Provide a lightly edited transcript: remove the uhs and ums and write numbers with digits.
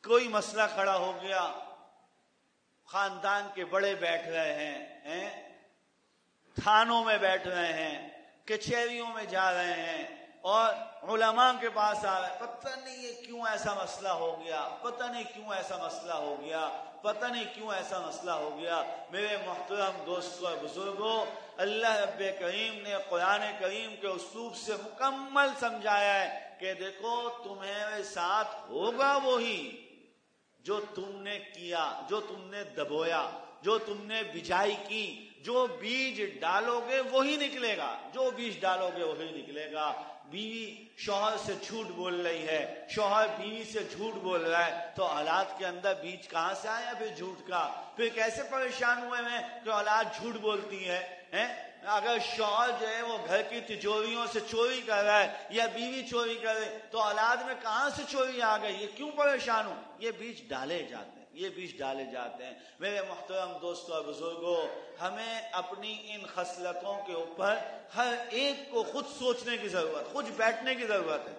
کوئی مسئلہ کھڑا ہو گیا، خاندان کے بڑے بیٹھ رہے ہیں، تھانوں میں بیٹھ رہے ہیں، کچہریوں میں جا رہے ہیں اور علماء کے پاس آ رہے، پتہ نہیں یہ کیوں ایسا مسئلہ ہو گیا، پتہ نہیں کیوں ایسا مسئلہ ہو گیا، پتہ نہیں کیوں ایسا مسئلہ ہو گیا۔ میرے محترم دوستو اور بزرگوں، اللہ رب کریم نے قرآن کریم کے اسلوب سے مکمل سمجھایا ہے کہ دیکھو تمہارے ساتھ ہوگا وہی جو تم نے کیا، جو تم نے دبویا، جو تم نے بجائی کی، جو بیج ڈالو گے وہی نکلے گا، جو بیج ڈالو گے وہی نکلے گا۔ بیوی شوہر سے جھوٹ بول رہی ہے، شوہر بیوی سے جھوٹ بول رہا ہے، تو اولاد کے اندر بیج کہاں سے آیا پھر جھوٹ کا؟ پھر کیسے پریشان ہوئے ہیں کہ اولاد جھوٹ بولتی ہے؟ اگر شوہر جو ہے وہ گھر کی تجوریوں سے چوری کر رہا ہے یا بیوی چوری کرے تو اولاد میں کہاں سے چوری آ گئی؟ یہ کیوں پریشان ہوں؟ یہ بیج ڈالے جاتے ہیں، یہ بیج ڈالے جاتے ہیں۔ میرے محترم دوستو اور بزرگوں، ہمیں اپنی ان خصلتوں کے اوپر ہر ایک کو خود سوچنے کی ضرورت، خود بیٹھنے کی ضرورت ہے۔